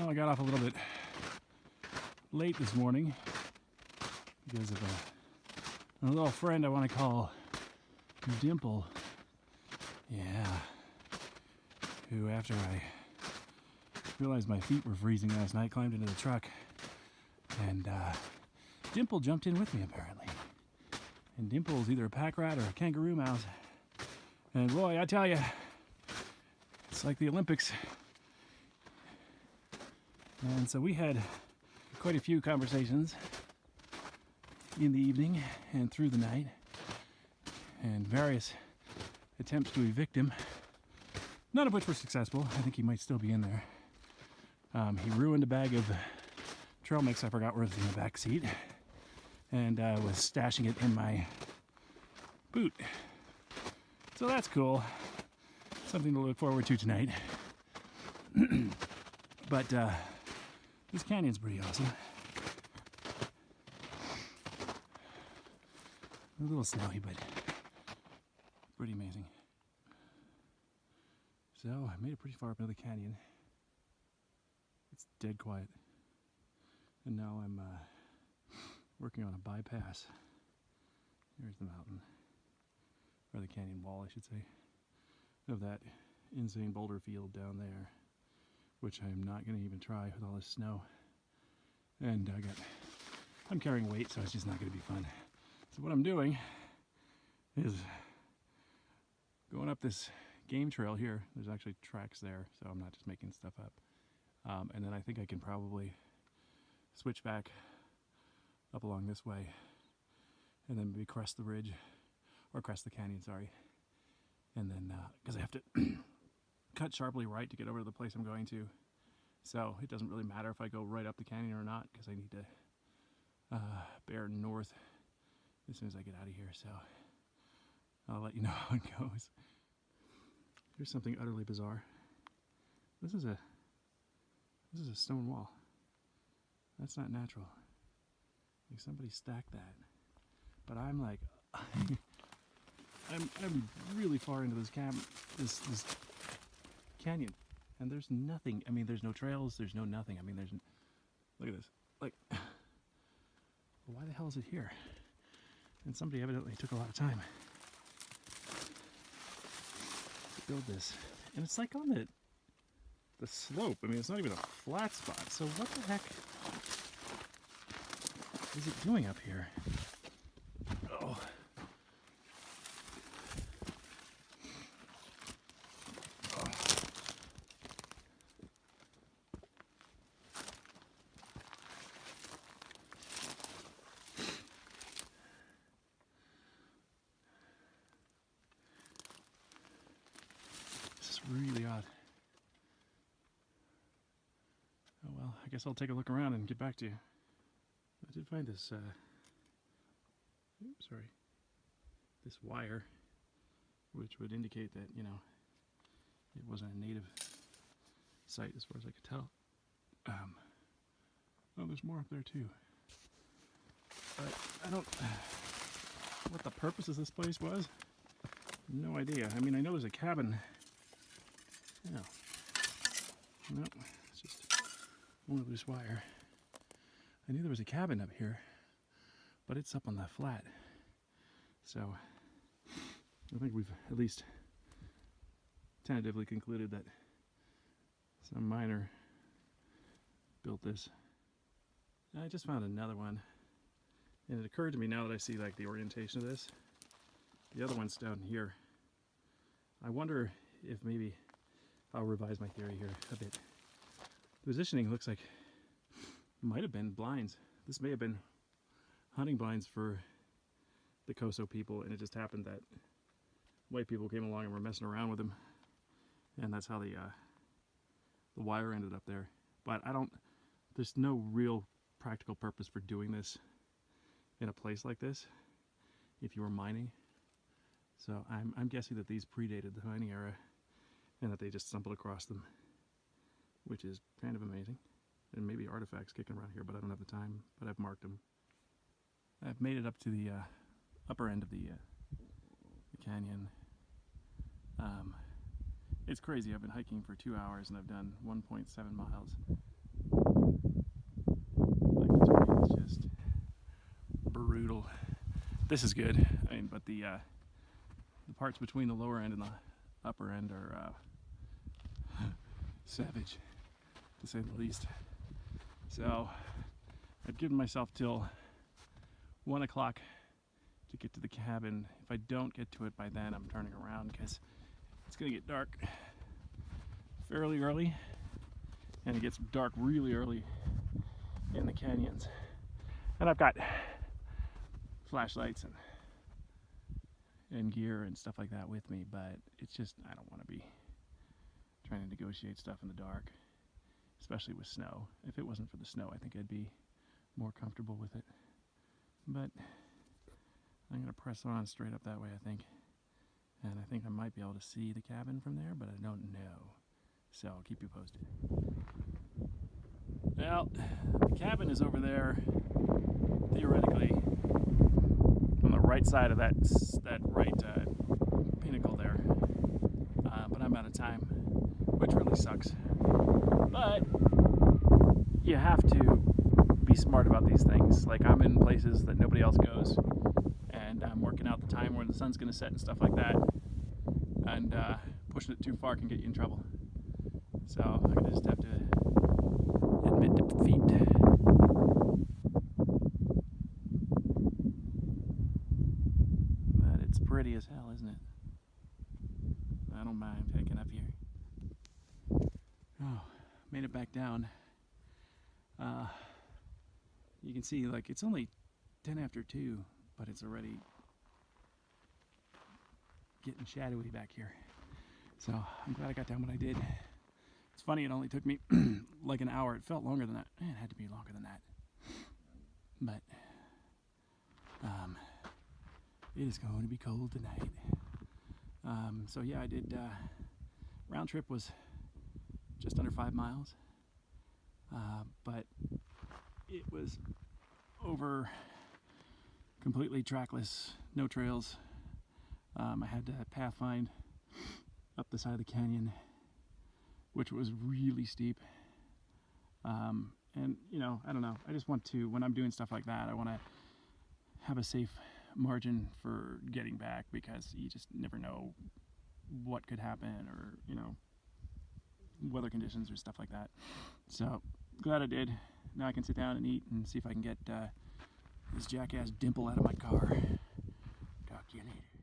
Well, I got off a little bit late this morning because of a little friend I want to call Dimple. Yeah. Who, after I realized my feet were freezing last night, climbed into the truck, and Dimple jumped in with me apparently. And Dimple's either a pack rat or a kangaroo mouse. And boy, I tell you, it's like the Olympics. And so we had quite a few conversations in the evening and through the night, and various attempts to evict him, none of which were successful. I think he might still be in there. He ruined a bag of trail mix I forgot was in the back seat, and was stashing it in my boot. So that's cool. Something to look forward to tonight. But this canyon's pretty awesome. A little snowy, but pretty amazing. So I made it pretty far up into the canyon. It's dead quiet. And now I'm working on a bypass. Here's the mountain. Or the canyon wall, I should say. Of that insane boulder field down there. Which I'm not going to even try with all this snow. And I'm carrying weight, so it's just not going to be fun. So what I'm doing is going up this game trail here. There's actually tracks there, so I'm not just making stuff up. And then I think I can probably switch back up along this way and then maybe crest the ridge, or crest the canyon, sorry. And then, because I have to cut sharply right to get over to the place I'm going to. So it doesn't really matter if I go right up the canyon or not, because I need to bear north as soon as I get out of here. So I'll let you know how it goes. Here's something utterly bizarre. This is a stone wall. That's not natural. Like somebody stacked that. But I'm like, I'm really far into this this canyon, and there's nothing. I mean, there's no trails. There's no nothing. I mean, look at this. Like, why the hell is it here? And somebody evidently took a lot of time to build this, and it's like on the slope. I mean, it's not even a flat spot. So what the heck is it doing up here? Oh. Really odd. Oh well, I guess I'll take a look around and get back to you. I did find this, this wire, which would indicate that, you know, it wasn't a native site as far as I could tell. Oh, there's more up there too. But I don't, what the purpose of this place was, no idea. I mean, I know there's a cabin. No, it's just more loose wire. I knew there was a cabin up here, but it's up on the flat. So I think we've at least tentatively concluded that some miner built this. I just found another one, and it occurred to me now that I see like the orientation of this. The other one's down here. I wonder if maybe I'll revise my theory here a bit. The positioning looks like it might have been blinds. This may have been hunting blinds for the Koso people, and it just happened that white people came along and were messing around with them, and that's how the wire ended up there. But there's no real practical purpose for doing this in a place like this if you were mining. So I'm guessing that these predated the mining era, and that they just stumbled across them, which is kind of amazing. And maybe artifacts kicking around here, but I don't have the time, but I've marked them. I've made it up to the upper end of the canyon. It's crazy. I've been hiking for 2 hours and I've done 1.7 miles. This is good. I mean, but the parts between the lower end and the upper end are savage, to say the least. So I've given myself till 1 o'clock to get to the cabin. If I don't get to it by then, I'm turning around because it's gonna get dark fairly early, and it gets dark really early in the canyons. And I've got flashlights and gear and stuff like that with me, but it's just, I don't want to be trying to negotiate stuff in the dark, especially with snow. If it wasn't for the snow, I think I'd be more comfortable with it. But I'm gonna press on straight up that way, I think. And I think I might be able to see the cabin from there, but I don't know. So I'll keep you posted. Well, the cabin is over there, theoretically, on the right side of that right pinnacle there. But I'm out of time, which really sucks. But you have to be smart about these things. Like, I'm in places that nobody else goes, and I'm working out the time where the sun's gonna set and stuff like that, and pushing it too far can get you in trouble. So I'm gonna just have to admit defeat. But it's pretty as hell, isn't it? I don't mind hiking up here. Oh, made it back down. You can see, like, it's only 10 after 2, but it's already getting shadowy back here. So I'm glad I got down when I did. It's funny, it only took me like an hour. It felt longer than that. It had to be longer than that. But it is going to be cold tonight. So yeah, I did, round trip was just under 5 miles. But it was over completely trackless, no trails. I had to pathfind up the side of the canyon, which was really steep. And you know, I don't know, I just want to, when I'm doing stuff like that, I want to have a safe margin for getting back, because you just never know what could happen, or, you know, weather conditions or stuff like that. So glad I did. Now I can sit down and eat and see if I can get this jackass Dimple out of my car. Talk to you later.